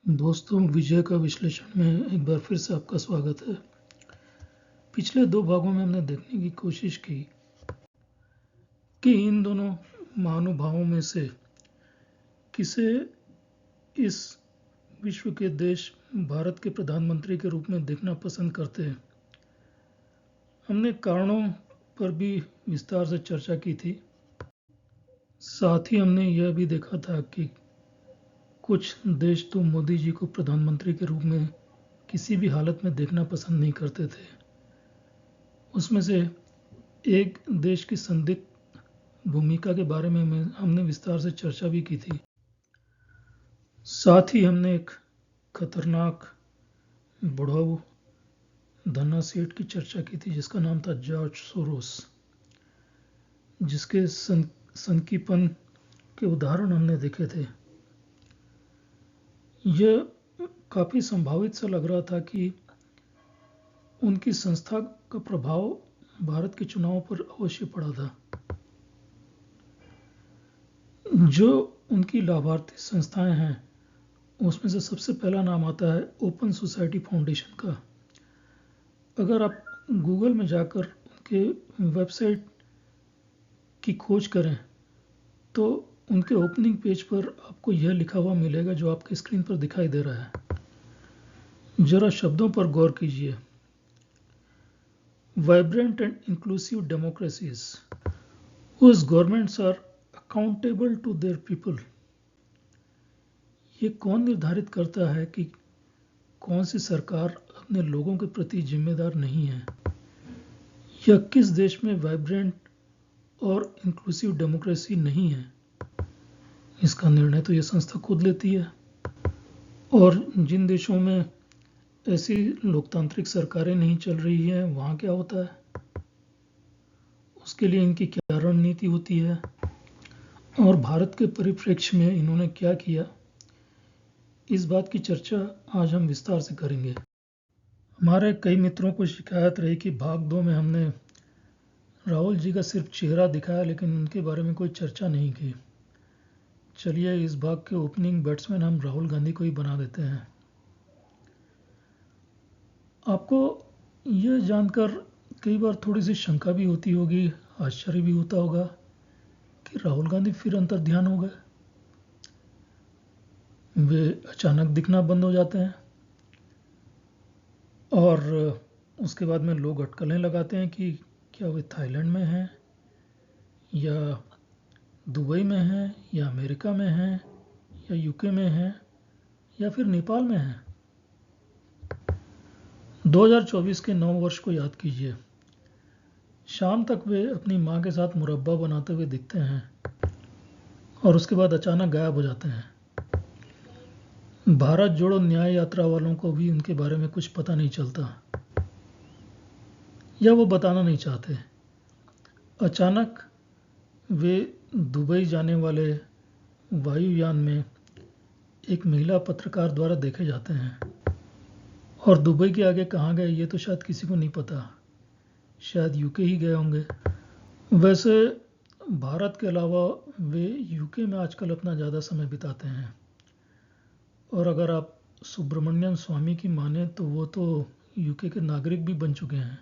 दोस्तों, विजय का विश्लेषण में एक बार फिर से आपका स्वागत है। पिछले 2 भागों में हमने देखने की कोशिश की कि इन दोनों महानुभावों में से किसे इस विश्व के देश भारत के प्रधानमंत्री के रूप में देखना पसंद करते हैं। हमने कारणों पर भी विस्तार से चर्चा की थी। साथ ही हमने यह भी देखा था कि कुछ देश तो मोदी जी को प्रधानमंत्री के रूप में किसी भी हालत में देखना पसंद नहीं करते थे। उसमें से एक देश की संदिग्ध भूमिका के बारे में हमने विस्तार से चर्चा भी की थी। साथ ही हमने एक खतरनाक बुढ़ाऊ धन्ना सेठ की चर्चा की थी जिसका नाम था जॉर्ज सोरोस, जिसके सनकीपन के उदाहरण हमने देखे थे। यह काफ़ी संभावित सा लग रहा था कि उनकी संस्था का प्रभाव भारत के चुनाव पर अवश्य पड़ा था। जो उनकी लाभार्थी संस्थाएं हैं उसमें से सबसे पहला नाम आता है ओपन सोसाइटी फाउंडेशन का। अगर आप गूगल में जाकर उनके वेबसाइट की खोज करें तो उनके ओपनिंग पेज पर आपको यह लिखा हुआ मिलेगा जो आपकी स्क्रीन पर दिखाई दे रहा है। जरा शब्दों पर गौर कीजिए। Vibrant and inclusive democracies whose governments are accountable to their people। ये कौन निर्धारित करता है कि कौन सी सरकार अपने लोगों के प्रति जिम्मेदार नहीं है, या किस देश में वाइब्रेंट और इंक्लूसिव डेमोक्रेसी नहीं है? इसका निर्णय तो ये संस्था खुद लेती है। और जिन देशों में ऐसी लोकतांत्रिक सरकारें नहीं चल रही हैं वहाँ क्या होता है, उसके लिए इनकी क्या रणनीति होती है और भारत के परिप्रेक्ष्य में इन्होंने क्या किया, इस बात की चर्चा आज हम विस्तार से करेंगे। हमारे कई मित्रों को शिकायत रही कि भाग 2 में हमने राहुल जी का सिर्फ चेहरा दिखाया लेकिन उनके बारे में कोई चर्चा नहीं की। चलिए इस भाग के ओपनिंग बैट्समैन हम राहुल गांधी को ही बना देते हैं। आपको यह जानकर कई बार थोड़ी सी शंका भी होती होगी, आश्चर्य भी होता होगा कि राहुल गांधी फिर अंतर्ध्यान हो गए। वे अचानक दिखना बंद हो जाते हैं और उसके बाद में लोग अटकलें लगाते हैं कि क्या वे थाईलैंड में हैं या दुबई में हैं या अमेरिका में हैं या यूके में हैं या फिर नेपाल में हैं। 2024 के नव वर्ष को याद कीजिए। शाम तक वे अपनी माँ के साथ मुरब्बा बनाते हुए दिखते हैं और उसके बाद अचानक गायब हो जाते हैं। भारत जोड़ो न्याय यात्रा वालों को भी उनके बारे में कुछ पता नहीं चलता या वो बताना नहीं चाहते। अचानक वे दुबई जाने वाले वायुयान में एक महिला पत्रकार द्वारा देखे जाते हैं और दुबई के आगे कहाँ गए ये तो शायद किसी को नहीं पता, शायद यूके ही गए होंगे। वैसे भारत के अलावा वे यूके में आजकल अपना ज़्यादा समय बिताते हैं और अगर आप सुब्रमण्यम स्वामी की माने तो वो तो यूके के नागरिक भी बन चुके हैं।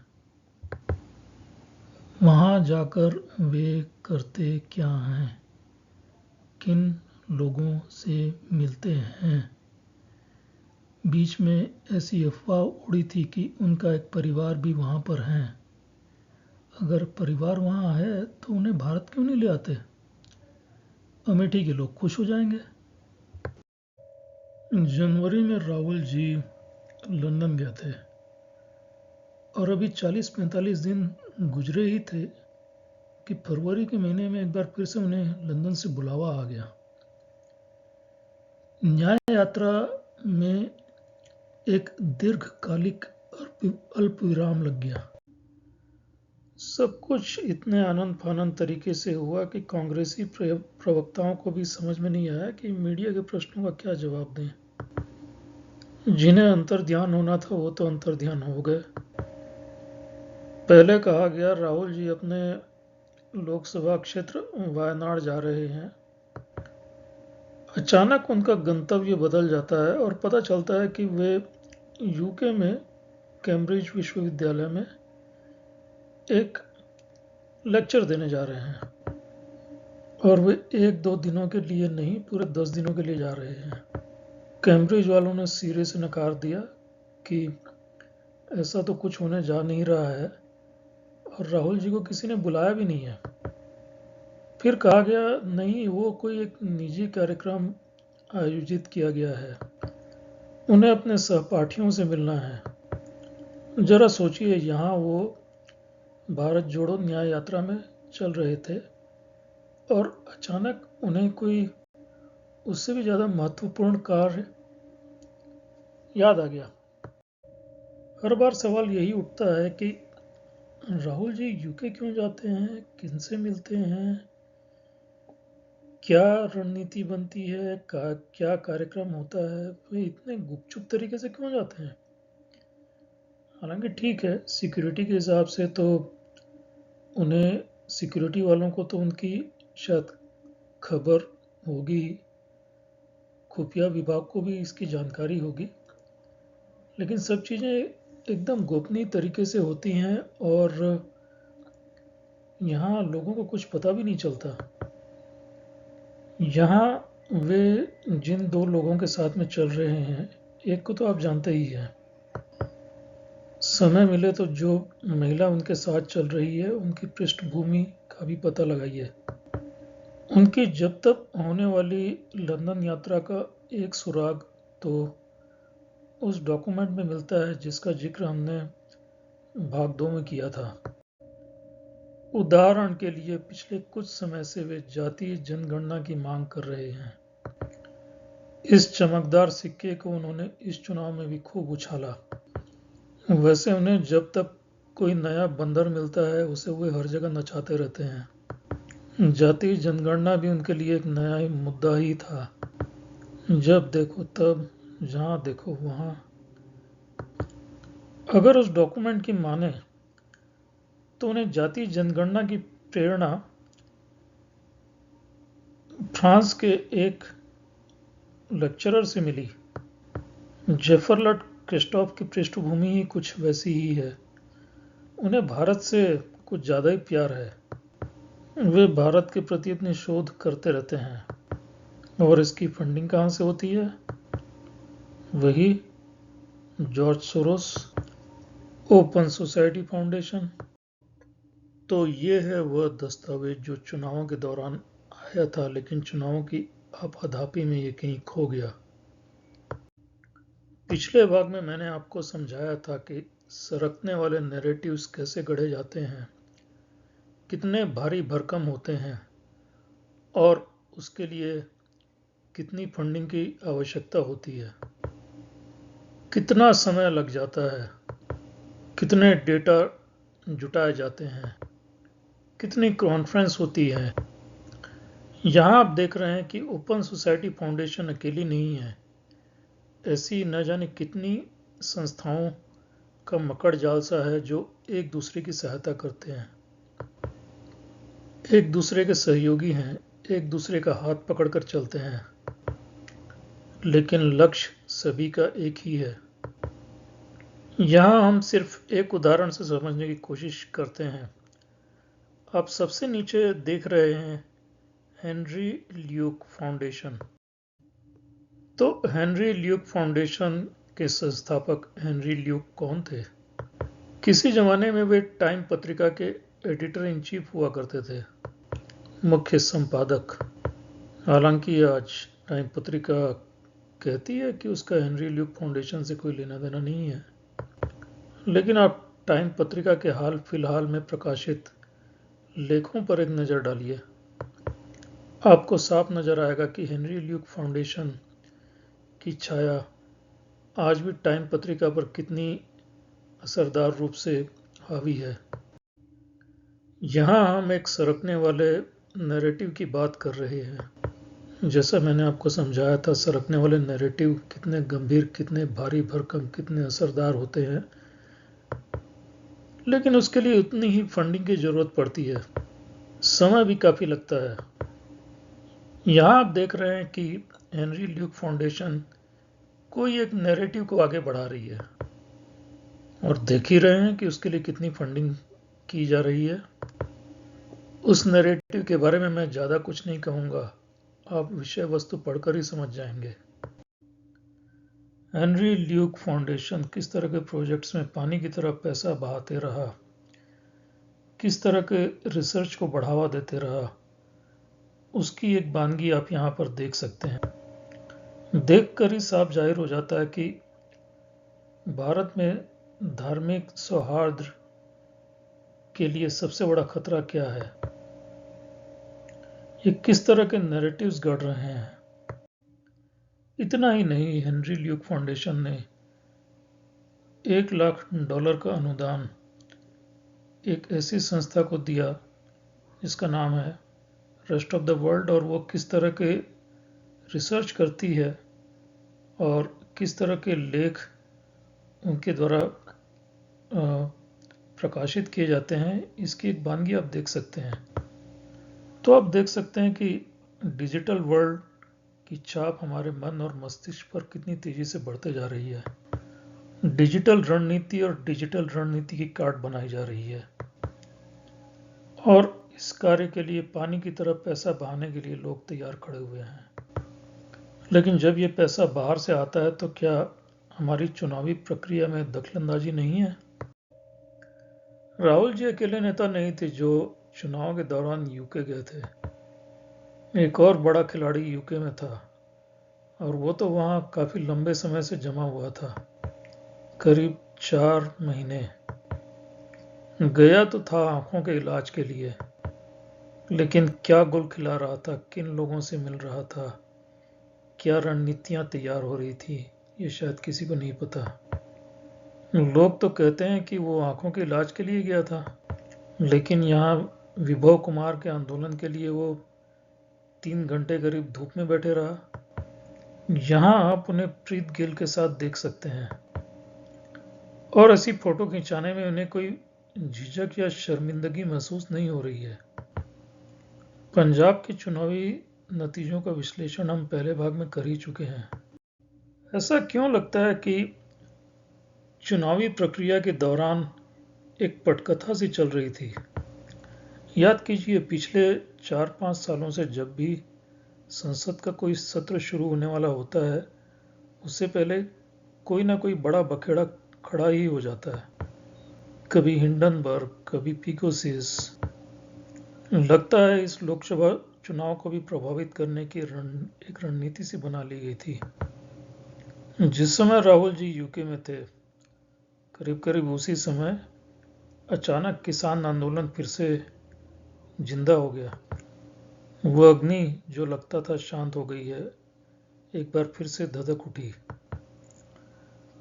वहाँ जाकर वे करते क्या हैं, किन लोगों से मिलते हैं? बीच में ऐसी अफवाह उड़ी थी कि उनका एक परिवार भी वहाँ पर है। अगर परिवार वहाँ है तो उन्हें भारत क्यों नहीं ले आते? अमेठी के लोग खुश हो जाएंगे। जनवरी में राहुल जी लंदन गए थे और अभी 40-45 दिन गुजरे ही थे कि फरवरी के महीने में एक बार फिर से उन्हें लंदन से बुलावा आ गया। न्याय यात्रा में एक दीर्घकालिक अल्प विराम लग गया। सब कुछ इतने आनंद फानंद तरीके से हुआ कि कांग्रेसी प्रवक्ताओं को भी समझ में नहीं आया कि मीडिया के प्रश्नों का क्या जवाब दें। जिन्हें अंतर्ध्यान होना था वो तो अंतर्ध्यान हो गए। पहले कहा गया राहुल जी अपने लोकसभा क्षेत्र वायनाड जा रहे हैं। अचानक उनका गंतव्य बदल जाता है और पता चलता है कि वे यूके में कैम्ब्रिज विश्वविद्यालय में एक लेक्चर देने जा रहे हैं और वे 1-2 दिनों के लिए नहीं, पूरे 10 दिनों के लिए जा रहे हैं। कैम्ब्रिज वालों ने सिरे से नकार दिया कि ऐसा तो कुछ होने जा नहीं रहा है और राहुल जी को किसी ने बुलाया भी नहीं है। फिर कहा गया नहीं, वो कोई एक निजी कार्यक्रम आयोजित किया गया है, उन्हें अपने सहपाठियों से मिलना है। जरा सोचिए, यहाँ वो भारत जोड़ो न्याय यात्रा में चल रहे थे और अचानक उन्हें कोई उससे भी ज़्यादा महत्वपूर्ण कार्य याद आ गया। हर बार सवाल यही उठता है कि राहुल जी यूके क्यों जाते हैं, किनसे मिलते हैं, क्या रणनीति बनती है, क्या कार्यक्रम होता है, वे इतने गुपचुप तरीके से क्यों जाते हैं। हालांकि ठीक है, सिक्योरिटी के हिसाब से तो उन्हें, सिक्योरिटी वालों को तो उनकी शायद खबर होगी, खुफिया विभाग को भी इसकी जानकारी होगी, लेकिन सब चीज़ें एकदम गोपनीय तरीके से होती हैं और यहाँ लोगों को कुछ पता भी नहीं चलता। यहाँ वे जिन 2 लोगों के साथ में चल रहे हैं, एक को तो आप जानते ही हैं। समय मिले तो जो महिला उनके साथ चल रही है उनकी पृष्ठभूमि का भी पता लगाइए। उनकी जब तक होने वाली लंदन यात्रा का एक सुराग तो उस डॉक्यूमेंट में मिलता है जिसका जिक्र हमने भाग 2 में किया था। उदाहरण के लिए पिछले कुछ समय से वे जातीय जनगणना की मांग कर रहे हैं। इस चमकदार सिक्के को उन्होंने इस चुनाव में भी खूब उछाला। वैसे उन्हें जब तक कोई नया बंदर मिलता है उसे वे हर जगह नचाते रहते हैं। जातीय जनगणना भी उनके लिए एक नया मुद्दा ही था। जब देखो तब, जहां देखो वहां। अगर उस डॉक्यूमेंट की माने तो उन्हें जातीय जनगणना की प्रेरणा फ्रांस के एक लेक्चरर से मिली। जेफरलट क्रिस्टोफ की पृष्ठभूमि ही कुछ वैसी ही है। उन्हें भारत से कुछ ज़्यादा ही प्यार है। वे भारत के प्रति अपनी शोध करते रहते हैं और इसकी फंडिंग कहाँ से होती है? वही George Soros, open society foundation. तो ये है वह दस्तावेज जो चुनावों के दौरान आया था, लेकिन चुनावों की आपाधापी में ये कहीं खो गया। पिछले भाग में मैंने आपको समझाया था कि सरकने वाले नैरेटिव्स कैसे गढ़े जाते हैं, कितने भारी भरकम होते हैं और उसके लिए कितनी फंडिंग की आवश्यकता होती है, कितना समय लग जाता है, कितने डेटा जुटाए जाते हैं, कितनी कॉन्फ्रेंस होती है। यहाँ आप देख रहे हैं कि ओपन सोसाइटी फाउंडेशन अकेली नहीं है। ऐसी न जाने कितनी संस्थाओं का मकड़ जाल सा है जो एक दूसरे की सहायता करते हैं, एक दूसरे के सहयोगी हैं, एक दूसरे का हाथ पकड़कर चलते हैं, लेकिन लक्ष्य सभी का एक ही है। यहाँ हम सिर्फ एक उदाहरण से समझने की कोशिश करते हैं। आप सबसे नीचे देख रहे हैं हेनरी ल्यूक फाउंडेशन। तो हेनरी ल्यूक फाउंडेशन के संस्थापक हेनरी ल्यूक कौन थे? किसी जमाने में वे टाइम पत्रिका के एडिटर इन चीफ हुआ करते थे, मुख्य संपादक। हालांकि आज टाइम पत्रिका कहती है कि उसका हेनरी ल्यूक फाउंडेशन से कोई लेना देना नहीं है, लेकिन आप टाइम पत्रिका के हाल फिलहाल में प्रकाशित लेखों पर एक नज़र डालिए। आपको साफ नज़र आएगा कि हेनरी ल्यूक फाउंडेशन की छाया आज भी टाइम पत्रिका पर कितनी असरदार रूप से हावी है। यहाँ हम एक सरकने वाले नैरेटिव की बात कर रहे हैं। जैसा मैंने आपको समझाया था, सरकने वाले नैरेटिव कितने गंभीर, कितने भारी भरकम, कितने असरदार होते हैं, लेकिन उसके लिए उतनी ही फंडिंग की जरूरत पड़ती है, समय भी काफ़ी लगता है। यहाँ आप देख रहे हैं कि हेनरी ल्यूक फाउंडेशन कोई एक नैरेटिव को आगे बढ़ा रही है और देख ही रहे हैं कि उसके लिए कितनी फंडिंग की जा रही है। उस नैरेटिव के बारे में मैं ज़्यादा कुछ नहीं कहूँगा, आप विषय वस्तु पढ़कर ही समझ जाएंगे। हेनरी ल्यूक फाउंडेशन किस तरह के प्रोजेक्ट्स में पानी की तरह पैसा बहाते रहा, किस तरह के रिसर्च को बढ़ावा देते रहा, उसकी एक बानगी आप यहाँ पर देख सकते हैं। देखकर ही साफ जाहिर हो जाता है कि भारत में धार्मिक सौहार्द के लिए सबसे बड़ा खतरा क्या है। ये किस तरह के नैरेटिव्स गढ़ रहे हैं। इतना ही नहीं, हेनरी ल्यूक फाउंडेशन ने $1 लाख का अनुदान एक ऐसी संस्था को दिया जिसका नाम है रेस्ट ऑफ द वर्ल्ड, और वो किस तरह के रिसर्च करती है और किस तरह के लेख उनके द्वारा प्रकाशित किए जाते हैं, इसकी एक बानगी आप देख सकते हैं। तो आप देख सकते हैं कि डिजिटल वर्ल्ड की छाप हमारे मन और मस्तिष्क पर कितनी तेजी से बढ़ते जा रही है। डिजिटल रणनीति और डिजिटल रणनीति की कार्ड बनाई जा रही है और इस कार्य के लिए पानी की तरह पैसा बहाने के लिए लोग तैयार खड़े हुए हैं। लेकिन जब ये पैसा बाहर से आता है तो क्या हमारी चुनावी प्रक्रिया में दखलंदाजी नहीं है। राहुल जी अकेले नेता नहीं थे जो चुनाव के दौरान यूके गए थे। एक और बड़ा खिलाड़ी यूके में था और वो तो वहाँ काफी लंबे समय से जमा हुआ था, करीब 4 महीने। गया तो था आंखों के इलाज के लिए, लेकिन क्या गुल खिला रहा था, किन लोगों से मिल रहा था, क्या रणनीतियां तैयार हो रही थी, ये शायद किसी को नहीं पता। लोग तो कहते हैं कि वो आंखों के इलाज के लिए गया था, लेकिन यहाँ विभव कुमार के आंदोलन के लिए वो 3 घंटे करीब धूप में बैठे रहा। यहाँ आप उन्हें प्रीत गिल के साथ देख सकते हैं और ऐसी फोटो खिंचाने में उन्हें कोई झिझक या शर्मिंदगी महसूस नहीं हो रही है। पंजाब के चुनावी नतीजों का विश्लेषण हम पहले भाग में कर ही चुके हैं। ऐसा क्यों लगता है कि चुनावी प्रक्रिया के दौरान एक पटकथा सी चल रही थी। याद कीजिए, पिछले 4-5 सालों से जब भी संसद का कोई सत्र शुरू होने वाला होता है, उससे पहले कोई ना कोई बड़ा बखेड़ा खड़ा ही हो जाता है। कभी हिंडनबर्ग, कभी पिकोसिस। लगता है इस लोकसभा चुनाव को भी प्रभावित करने की एक रणनीति सी बना ली गई थी। जिस समय राहुल जी यूके में थे, करीब करीब उसी समय अचानक किसान आंदोलन फिर से जिंदा हो गया। वो अग्नि जो लगता था शांत हो गई है, एक बार फिर से धधक उठी।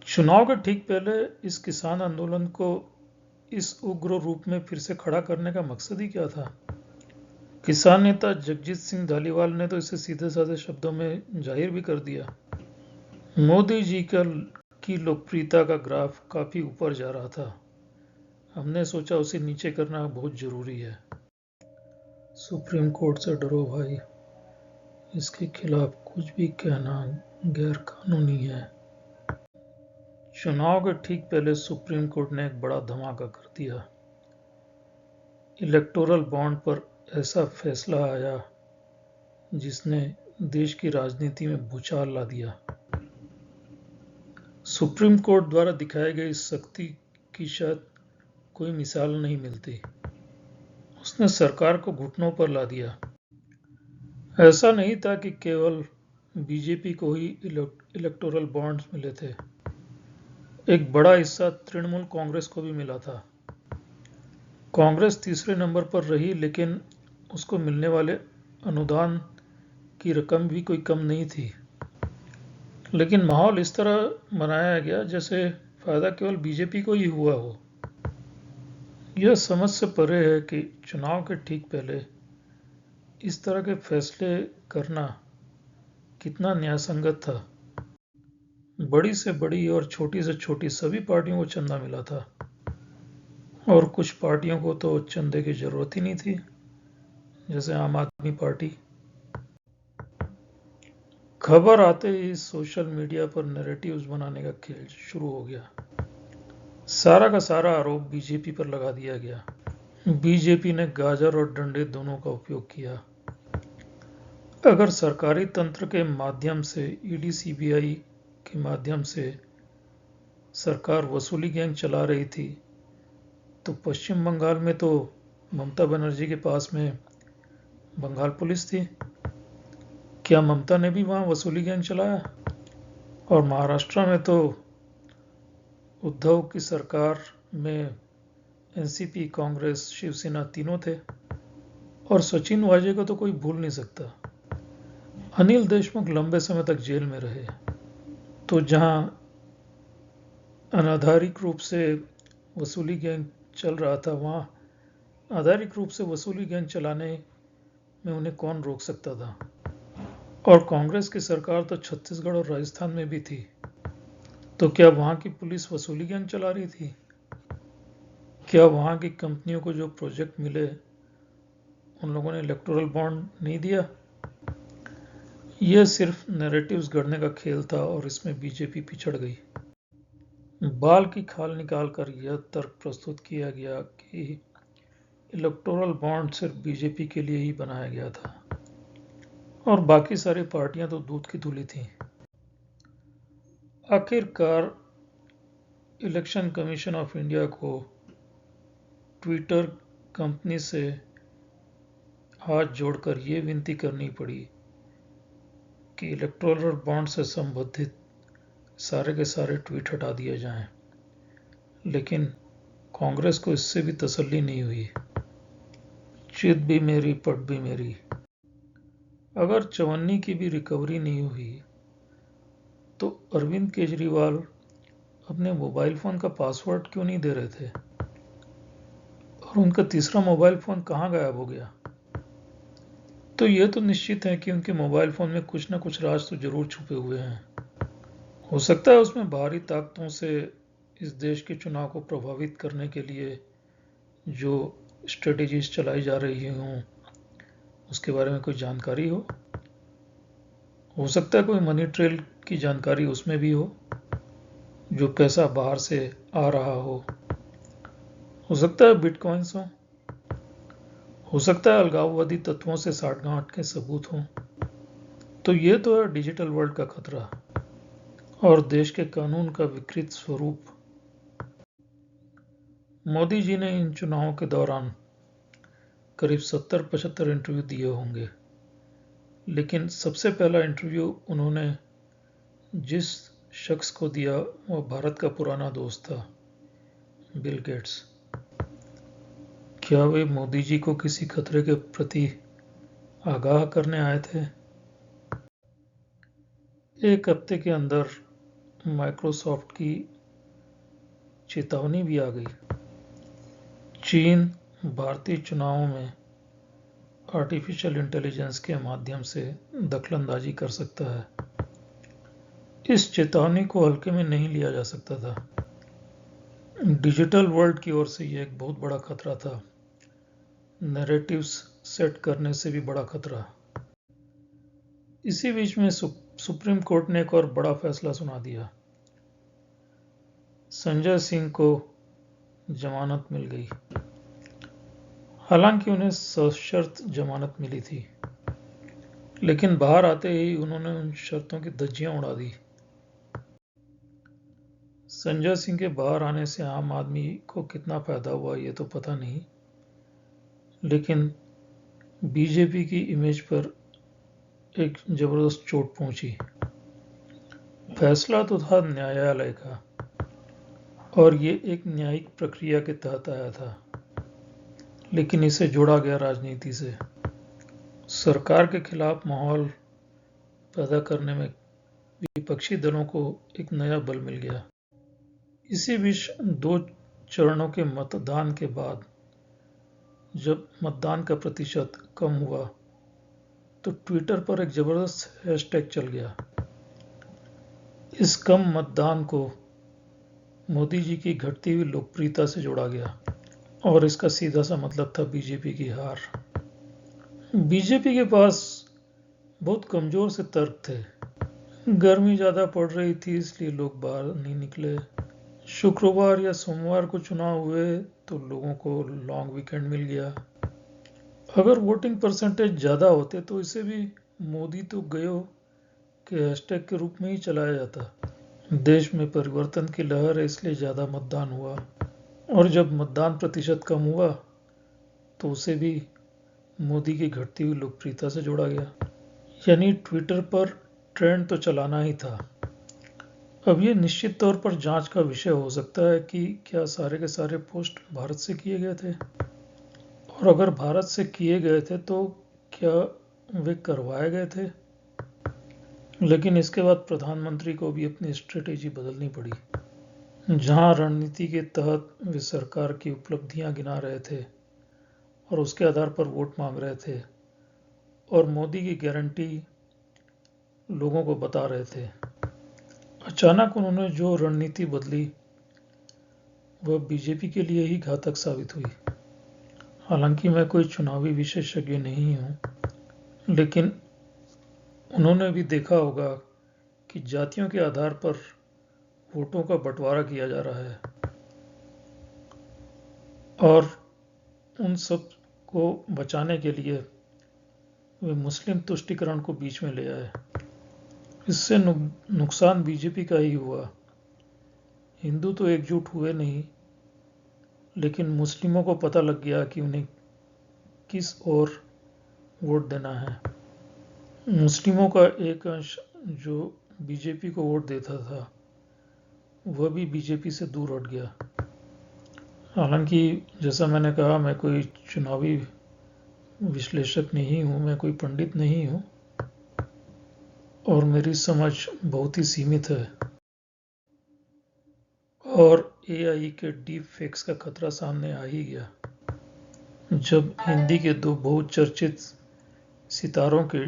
चुनाव के ठीक पहले इस किसान आंदोलन को इस उग्र रूप में फिर से खड़ा करने का मकसद ही क्या था। किसान नेता जगजीत सिंह धालीवाल ने तो इसे सीधे साधे शब्दों में जाहिर भी कर दिया। मोदी जी की लोकप्रियता का ग्राफ काफी ऊपर जा रहा था। हमने सोचा उसे नीचे करना बहुत जरूरी है। सुप्रीम कोर्ट से डरो भाई, इसके खिलाफ कुछ भी कहना गैर कानूनी है। चुनाव के ठीक पहले सुप्रीम कोर्ट ने एक बड़ा धमाका कर दिया। इलेक्टोरल बॉन्ड पर ऐसा फैसला आया जिसने देश की राजनीति में भूचाल ला दिया। सुप्रीम कोर्ट द्वारा दिखाई गई शक्ति की शायद कोई मिसाल नहीं मिलती। उसने सरकार को घुटनों पर ला दिया। ऐसा नहीं था कि केवल बीजेपी को ही इलेक्टोरल बॉन्ड्स मिले थे, एक बड़ा हिस्सा तृणमूल कांग्रेस को भी मिला था। कांग्रेस तीसरे नंबर पर रही, लेकिन उसको मिलने वाले अनुदान की रकम भी कोई कम नहीं थी। लेकिन माहौल इस तरह बनाया गया जैसे फायदा केवल बीजेपी को ही हुआ हो। यह समझ से परे है कि चुनाव के ठीक पहले इस तरह के फैसले करना कितना न्यायसंगत था। बड़ी से बड़ी और छोटी से छोटी सभी पार्टियों को चंदा मिला था और कुछ पार्टियों को तो चंदे की जरूरत ही नहीं थी, जैसे आम आदमी पार्टी। खबर आते ही सोशल मीडिया पर नैरेटिव्स बनाने का खेल शुरू हो गया। सारा का सारा आरोप बीजेपी पर लगा दिया गया। बीजेपी ने गाजर और डंडे दोनों का उपयोग किया। अगर सरकारी तंत्र के माध्यम से ईडी सीबीआई के माध्यम से सरकार वसूली गैंग चला रही थी, तो पश्चिम बंगाल में तो ममता बनर्जी के पास में बंगाल पुलिस थी। क्या ममता ने भी वहां वसूली गैंग चलाया? और महाराष्ट्र में तो उद्धव की सरकार में एनसीपी, कांग्रेस, शिवसेना तीनों थे। और सचिन वाजे को तो कोई भूल नहीं सकता। अनिल देशमुख लंबे समय तक जेल में रहे। तो जहां अनाधारिक रूप से वसूली गैंग चल रहा था, वहां आधारिक रूप से वसूली गैंग चलाने में उन्हें कौन रोक सकता था? और कांग्रेस की सरकार तो छत्तीसगढ़ और राजस्थान में भी थी। तो क्या वहां की पुलिस वसूली गैंग चला रही थी? क्या वहां की कंपनियों को जो प्रोजेक्ट मिले उन लोगों ने इलेक्टोरल बॉन्ड नहीं दिया? यह सिर्फ नैरेटिव्स गढ़ने का खेल था और इसमें बीजेपी पिछड़ गई। बाल की खाल निकालकर यह तर्क प्रस्तुत किया गया कि इलेक्टोरल बॉन्ड सिर्फ बीजेपी के लिए ही बनाया गया था और बाकी सारी पार्टियां तो दूध की धुली थीं। आखिरकार इलेक्शन कमीशन ऑफ इंडिया को ट्विटर कंपनी से हाथ जोड़कर यह विनती करनी पड़ी कि इलेक्टोरल बॉन्ड से संबंधित सारे के सारे ट्वीट हटा दिए जाएं। लेकिन कांग्रेस को इससे भी तसल्ली नहीं हुई। चित भी मेरी, पट भी मेरी। अगर चवन्नी की भी रिकवरी नहीं हुई तो अरविंद केजरीवाल अपने मोबाइल फोन का पासवर्ड क्यों नहीं दे रहे थे? और उनका तीसरा मोबाइल फोन कहां गायब हो गया? तो यह तो निश्चित है कि उनके मोबाइल फोन में कुछ ना कुछ राज तो जरूर छुपे हुए हैं। हो सकता है उसमें बाहरी ताकतों से इस देश के चुनाव को प्रभावित करने के लिए जो स्ट्रेटेजीज चलाई जा रही हों, उसके बारे में कोई जानकारी हो सकता है कोई मनी ट्रेल की जानकारी उसमें भी जो पैसा बाहर से आ रहा हो सकता है बिटकॉइंस हो सकता है अलगाववादी तत्वों से साठगांठ के सबूत हों। तो ये तो है डिजिटल वर्ल्ड का खतरा और देश के कानून का विकृत स्वरूप। मोदी जी ने इन चुनावों के दौरान करीब 70-75 इंटरव्यू दिए होंगे, लेकिन सबसे पहला इंटरव्यू उन्होंने जिस शख्स को दिया वो भारत का पुराना दोस्त था, बिल गेट्स। क्या वे मोदी जी को किसी खतरे के प्रति आगाह करने आए थे? एक हफ्ते के अंदर माइक्रोसॉफ्ट की चेतावनी भी आ गई। चीन भारतीय चुनावों में आर्टिफिशियल इंटेलिजेंस के माध्यम से दखलंदाजी कर सकता है। इस चेतावनी को हल्के में नहीं लिया जा सकता था। डिजिटल वर्ल्ड की ओर से यह एक बहुत बड़ा खतरा था। नैरेटिव्स सेट करने से भी बड़ा खतरा। इसी बीच में सुप्रीम कोर्ट ने एक और बड़ा फैसला सुना दिया। संजय सिंह को जमानत मिल गई। हालांकि उन्हें सशर्त जमानत मिली थी, लेकिन बाहर आते ही उन्होंने उन शर्तों की धज्जियां उड़ा दी। संजय सिंह के बाहर आने से आम आदमी को कितना फायदा हुआ ये तो पता नहीं, लेकिन बीजेपी की इमेज पर एक जबरदस्त चोट पहुंची। फैसला तो था न्यायालय का और ये एक न्यायिक प्रक्रिया के तहत आया था, लेकिन इसे जोड़ा गया राजनीति से। सरकार के खिलाफ माहौल पैदा करने में विपक्षी दलों को एक नया बल मिल गया। इसी बीच 2 चरणों के मतदान के बाद जब मतदान का प्रतिशत कम हुआ तो ट्विटर पर एक जबरदस्त हैशटैग चल गया। इस कम मतदान को मोदी जी की घटती हुई लोकप्रियता से जोड़ा गया और इसका सीधा सा मतलब था बीजेपी की हार। बीजेपी के पास बहुत कमजोर से तर्क थे। गर्मी ज़्यादा पड़ रही थी इसलिए लोग बाहर नहीं निकले। शुक्रवार या सोमवार को चुनाव हुए तो लोगों को लॉन्ग वीकेंड मिल गया। अगर वोटिंग परसेंटेज ज़्यादा होते तो इसे भी मोदी तो गयो के हैशटैग के रूप में ही चलाया जाता। देश में परिवर्तन की लहर है इसलिए ज़्यादा मतदान हुआ, और जब मतदान प्रतिशत कम हुआ तो उसे भी मोदी की घटती हुई लोकप्रियता से जोड़ा गया। यानी ट्विटर पर ट्रेंड तो चलाना ही था। अब ये निश्चित तौर पर जांच का विषय हो सकता है कि क्या सारे के सारे पोस्ट भारत से किए गए थे, और अगर भारत से किए गए थे तो क्या वे करवाए गए थे। लेकिन इसके बाद प्रधानमंत्री को भी अपनी स्ट्रेटेजी बदलनी पड़ी। जहां रणनीति के तहत वे सरकार की उपलब्धियां गिना रहे थे और उसके आधार पर वोट मांग रहे थे और मोदी की गारंटी लोगों को बता रहे थे, अचानक उन्होंने जो रणनीति बदली वह बीजेपी के लिए ही घातक साबित हुई। हालांकि मैं कोई चुनावी विशेषज्ञ नहीं हूं, लेकिन उन्होंने भी देखा होगा कि जातियों के आधार पर वोटों का बंटवारा किया जा रहा है, और उन सब को बचाने के लिए वे मुस्लिम तुष्टीकरण को बीच में ले आए। इससे नुकसान बीजेपी का ही हुआ। हिंदू तो एकजुट हुए नहीं, लेकिन मुस्लिमों को पता लग गया कि उन्हें किस ओर वोट देना है। मुस्लिमों का एक अंश जो बीजेपी को वोट देता था वह भी बीजेपी से दूर हट गया। हालांकि जैसा मैंने कहा, मैं कोई चुनावी विश्लेषक नहीं हूं, मैं कोई पंडित नहीं हूं, और मेरी समझ बहुत ही सीमित है। और एआई के डीप फेक्स का खतरा सामने आ ही गया जब हिंदी के दो बहुचर्चित सितारों के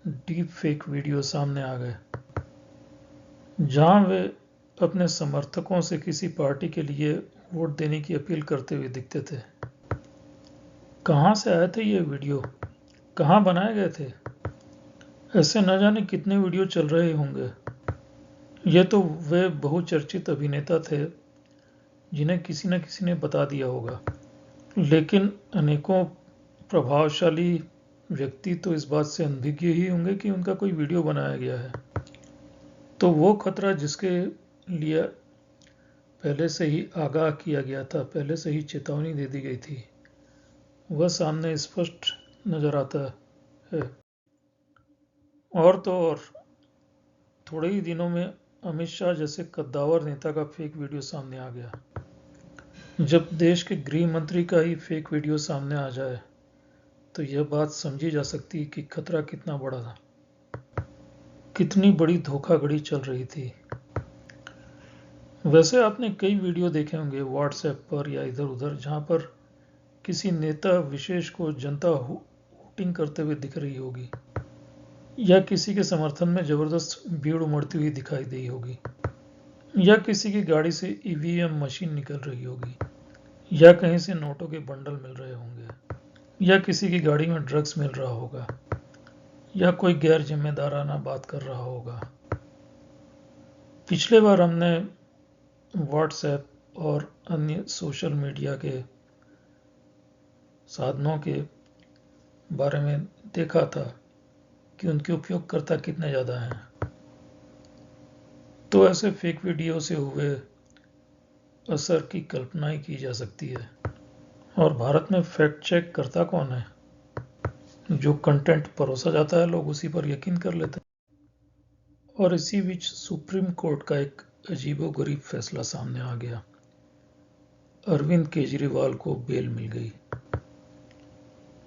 डीप फेक वीडियो सामने आ गए, जहां वे अपने समर्थकों से किसी पार्टी के लिए वोट देने की अपील करते हुए दिखते थे। कहां से आए थे ये वीडियो, कहां बनाए गए थे? ऐसे न जाने कितने वीडियो चल रहे होंगे। ये तो वे बहुचर्चित अभिनेता थे जिन्हें किसी न किसी ने बता दिया होगा, लेकिन अनेकों प्रभावशाली व्यक्ति तो इस बात से अनभिज्ञ ही होंगे कि उनका कोई वीडियो बनाया गया है। तो वो खतरा जिसके लिए पहले से ही आगाह किया गया था, पहले से ही चेतावनी दे दी गई थी, वह सामने स्पष्ट नजर आता है। और तो और थोड़े ही दिनों में अमित शाह जैसे कद्दावर नेता का फेक वीडियो सामने आ गया। जब देश के गृह मंत्री का ही फेक वीडियो सामने आ जाए तो यह बात समझी जा सकती है कि खतरा कितना बड़ा था, कितनी बड़ी धोखाधड़ी चल रही थी। वैसे आपने कई वीडियो देखे होंगे व्हाट्सएप पर या इधर उधर, जहां पर किसी नेता विशेष को जनता वोटिंग करते हुए दिख रही होगी, या किसी के समर्थन में जबरदस्त भीड़ उमड़ती हुई दिखाई दी होगी, या किसी की गाड़ी से ईवीएम मशीन निकल रही होगी, या कहीं से नोटों के बंडल मिल रहे होंगे, या किसी की गाड़ी में ड्रग्स मिल रहा होगा, या कोई गैर जिम्मेदाराना बात कर रहा होगा। पिछले बार हमने व्हाट्सएप और अन्य सोशल मीडिया के साधनों के बारे में देखा था कि उनके उपयोगकर्ता कितने ज़्यादा हैं। तो ऐसे फेक वीडियो से हुए असर की कल्पना ही की जा सकती है। और भारत में फैक्ट चेक करता कौन है? जो कंटेंट परोसा जाता है लोग उसी पर यकीन कर लेते हैं। और इसी बीच सुप्रीम कोर्ट का एक अजीबोगरीब फैसला सामने आ गया। अरविंद केजरीवाल को बेल मिल गई।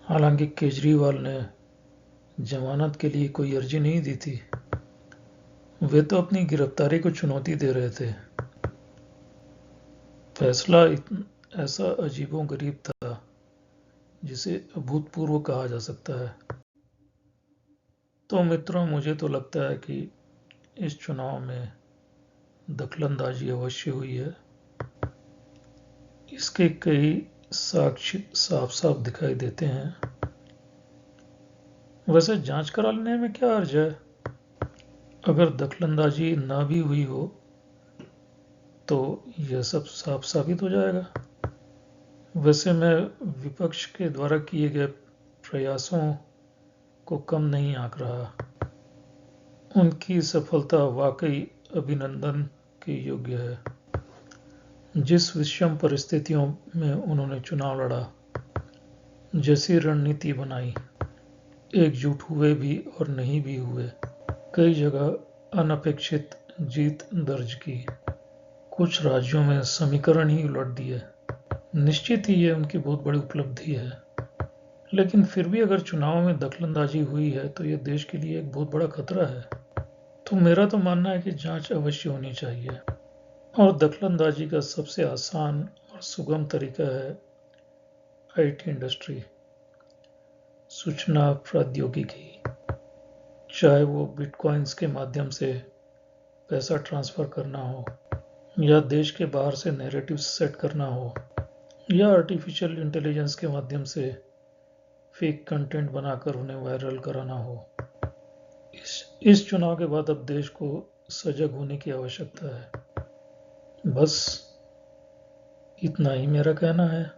हालांकि केजरीवाल ने जमानत के लिए कोई अर्जी नहीं दी थी, वे तो अपनी गिरफ्तारी को चुनौती दे रहे थे। फैसला ऐसा अजीबोगरीब था जिसे अभूतपूर्व कहा जा सकता है। तो मित्रों, मुझे तो लगता है कि इस चुनाव में दखलंदाजी अवश्य हुई है। इसके कई साक्ष्य साफ साफ दिखाई देते हैं। वैसे जांच करा लेने में क्या हर्ज है? अगर दखलंदाजी ना भी हुई हो तो यह सब साफ साबित हो जाएगा। वैसे मैं विपक्ष के द्वारा किए गए प्रयासों को कम नहीं आंक रहा। उनकी सफलता वाकई अभिनंदन के योग्य है। जिस विषम परिस्थितियों में उन्होंने चुनाव लड़ा, जैसी रणनीति बनाई, एकजुट हुए भी और नहीं भी हुए, कई जगह अनपेक्षित जीत दर्ज की, कुछ राज्यों में समीकरण ही उलट दिए। निश्चित ही ये उनकी बहुत बड़ी उपलब्धि है, लेकिन फिर भी अगर चुनाव में दखलंदाजी हुई है तो यह देश के लिए एक बहुत बड़ा खतरा है। तो मेरा तो मानना है कि जांच अवश्य होनी चाहिए, और दखलंदाजी का सबसे आसान और सुगम तरीका है आईटी इंडस्ट्री, सूचना प्रौद्योगिकी। चाहे वो बिटकॉइंस के माध्यम से पैसा ट्रांसफर करना हो, या देश के बाहर से नैरेटिव सेट करना हो, या आर्टिफिशियल इंटेलिजेंस के माध्यम से फेक कंटेंट बनाकर उन्हें वायरल कराना हो। इस चुनाव के बाद अब देश को सजग होने की आवश्यकता है। बस इतना ही मेरा कहना है।